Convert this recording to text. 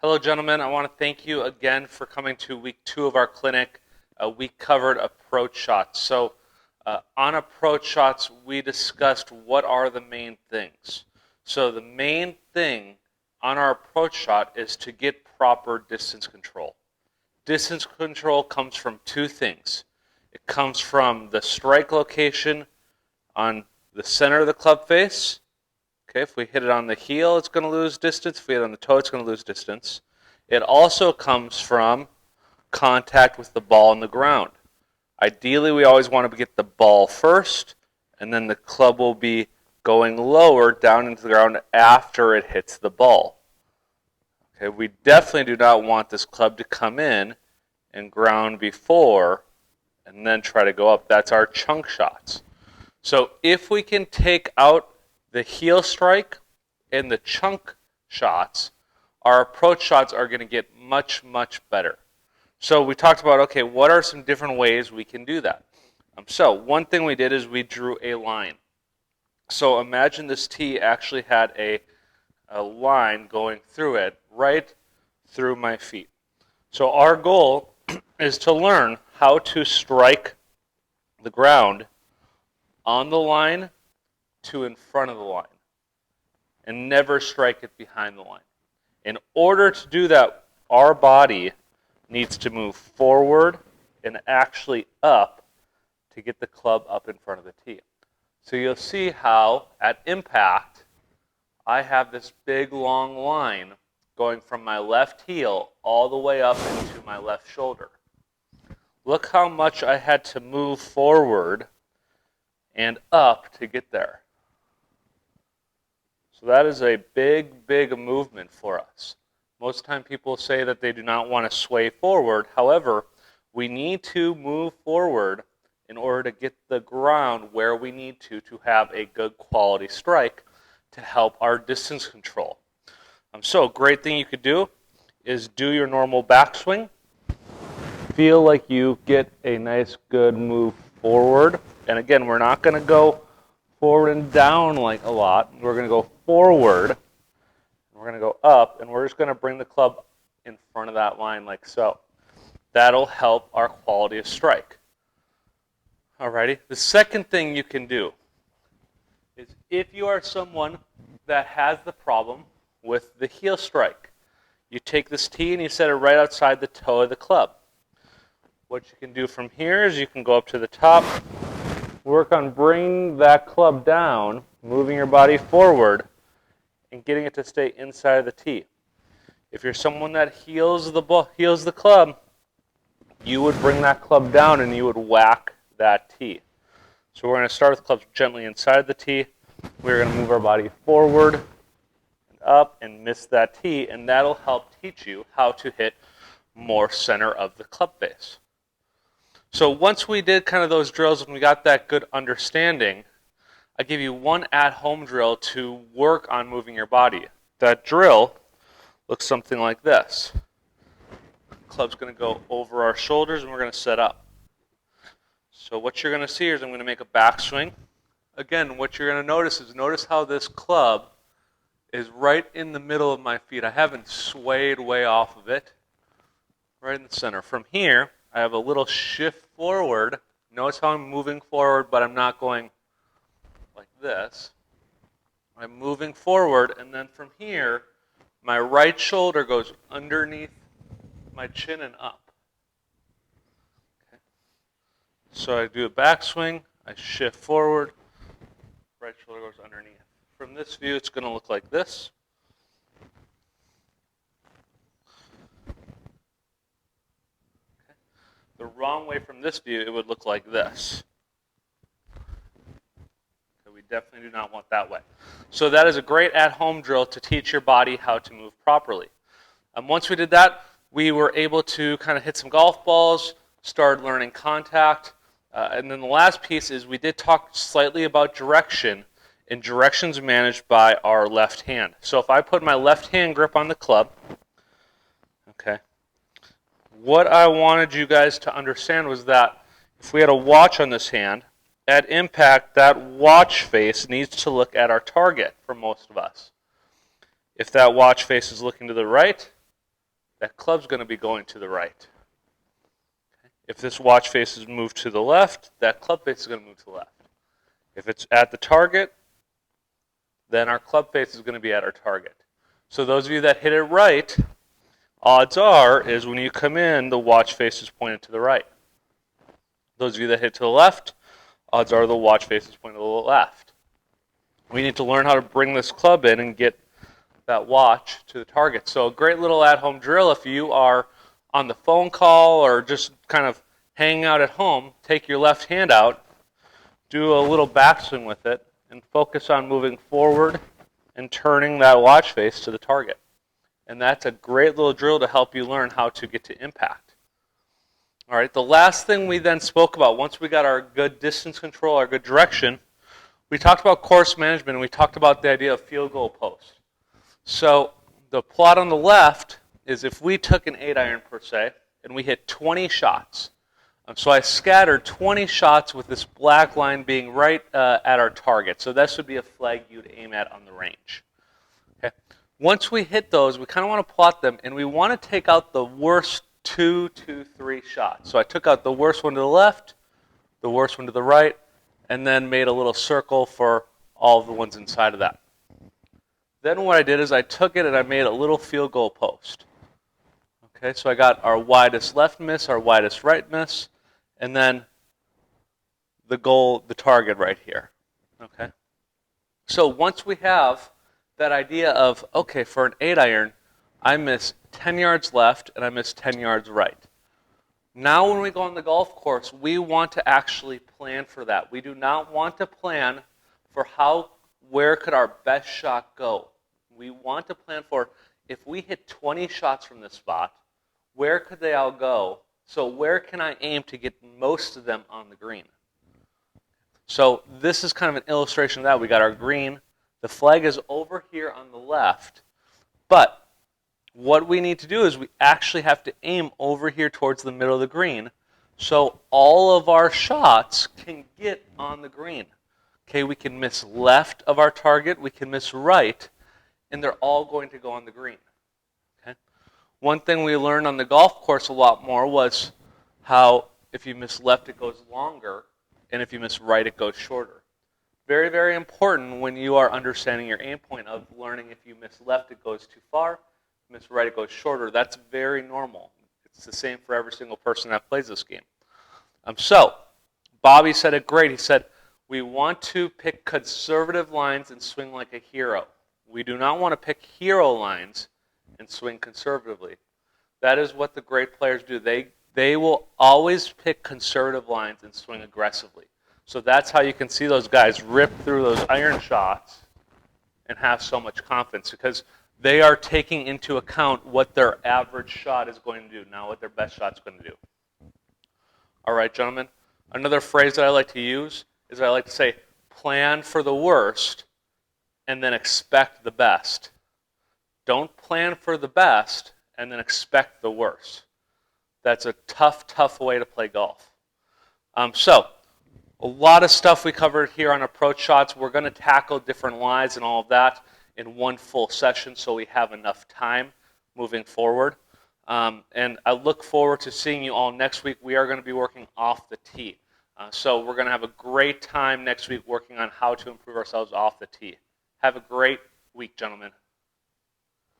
Hello, gentlemen. I want to thank you again for coming to week 2 of our clinic. We covered approach shots. On approach shots, we discussed what are the main things. So the main thing on our approach shot is to get proper distance control. Distance control comes from two things. It comes from the strike location on the center of the club face. Okay, if we hit it on the heel, it's going to lose distance. If we hit it on the toe, it's going to lose distance. It also comes from contact with the ball on the ground. Ideally, we always want to get the ball first, and then the club will be going lower down into the ground after it hits the ball. Okay, we definitely do not want this club to come in and ground before and then try to go up. That's our chunk shots. So if we can take out the heel strike and the chunk shots, our approach shots are going to get much, much better. So we talked about, okay, what are some different ways we can do that? So one thing we did is we drew a line. So imagine this tee actually had a line going through it, right through my feet. So our goal is to learn how to strike the ground on the line to in front of the line and never strike it behind the line. In order to do that, our body needs to move forward and actually up to get the club up in front of the tee. So you'll see how at impact, I have this big long line going from my left heel all the way up into my left shoulder. Look how much I had to move forward and up to get there. So that is a big, big movement for us. Most of the time people say that they do not want to sway forward. However, we need to move forward in order to get the ground where we need to have a good quality strike to help our distance control. So a great thing you could do is do your normal backswing. Feel like you get a nice good move forward. And again, we're not going to go forward and down like a lot. We're going to go forward. We're going to go up, and we're just going to bring the club in front of that line like so. That'll help our quality of strike. Alrighty. The second thing you can do is if you are someone that has the problem with the heel strike, you take this tee and you set it right outside the toe of the club. What you can do from here is you can go up to the top, work on bringing that club down, moving your body forward, and getting it to stay inside of the tee. If you're someone that heels the club, you would bring that club down and you would whack that tee. So we're going to start with clubs gently inside the tee. We're going to move our body forward and up and miss that tee, and that'll help teach you how to hit more center of the club face. So once we did kind of those drills and we got that good understanding, I give you one at-home drill to work on moving your body. That drill looks something like this. Club's going to go over our shoulders and we're going to set up. So what you're going to see is I'm going to make a backswing. Again, what you're going to notice how this club is right in the middle of my feet. I haven't swayed way off of it. Right in the center. From here, I have a little shift forward. Notice how I'm moving forward, but I'm not going like this. I'm moving forward, and then from here, my right shoulder goes underneath my chin and up. Okay. So I do a backswing, I shift forward, right shoulder goes underneath. From this view, it's going to look like this. Okay. The wrong way from this view, it would look like this. We definitely do not want that way. So that is a great at-home drill to teach your body how to move properly. Once we did that, we were able to kind of hit some golf balls, start learning contact, and then the last piece is we did talk slightly about direction, and direction's managed by our left hand. So if I put my left hand grip on the club, okay, what I wanted you guys to understand was that if we had a watch on this hand, at impact, that watch face needs to look at our target for most of us. If that watch face is looking to the right, that club's going to be going to the right. If this watch face is moved to the left, that club face is going to move to the left. If it's at the target, then our club face is going to be at our target. So those of you that hit it right, odds are is when you come in, the watch face is pointed to the right. Those of you that hit to the left, odds are the watch face is pointed to the left. We need to learn how to bring this club in and get that watch to the target. So a great little at-home drill if you are on the phone call or just kind of hanging out at home, take your left hand out, do a little backswing with it, and focus on moving forward and turning that watch face to the target. And that's a great little drill to help you learn how to get to impact. All right, the last thing we then spoke about, once we got our good distance control, our good direction, we talked about course management, and we talked about the idea of field goal post. So the plot on the left is if we took an 8-iron per se, and we hit 20 shots. So I scattered 20 shots with this black line being right at our target. So this would be a flag you'd aim at on the range. Okay. Once we hit those, we kind of want to plot them, and we want to take out the worst 2, 2, 3 shots. So I took out the worst one to the left, the worst one to the right, and then made a little circle for all of the ones inside of that. Then what I did is I took it and I made a little field goal post. Okay, so I got our widest left miss, our widest right miss, and then the goal, the target right here. Okay. So once we have that idea of, okay, for an 8-iron, I miss 10 yards left and I miss 10 yards right. Now when we go on the golf course, we want to actually plan for that. We do not want to plan for where could our best shot go. We want to plan for, if we hit 20 shots from this spot, where could they all go? So where can I aim to get most of them on the green? So this is kind of an illustration of that. We got our green. The flag is over here on the left. But what we need to do is we actually have to aim over here towards the middle of the green so all of our shots can get on the green. Okay, we can miss left of our target, we can miss right, and they're all going to go on the green. Okay? One thing we learned on the golf course a lot more was how if you miss left, it goes longer, and if you miss right, it goes shorter. Very, very important when you are understanding your aim point of learning if you miss left, it goes too far, miss right, it goes shorter. That's very normal. It's the same for every single person that plays this game. So, Bobby said it great. He said, we want to pick conservative lines and swing like a hero. We do not want to pick hero lines and swing conservatively. That is what the great players do. They will always pick conservative lines and swing aggressively. So that's how you can see those guys rip through those iron shots and have so much confidence, because they are taking into account what their average shot is going to do, not what their best shot is going to do. All right, gentlemen. Another phrase that I like to use is I like to say, plan for the worst and then expect the best. Don't plan for the best and then expect the worst. That's a tough, tough way to play golf. So, a lot of stuff we covered here on approach shots. We're going to tackle different lies and all of that in one full session so we have enough time moving forward. And I look forward to seeing you all next week. We are going to be working off the tee. So we're going to have a great time next week working on how to improve ourselves off the tee. Have a great week, gentlemen.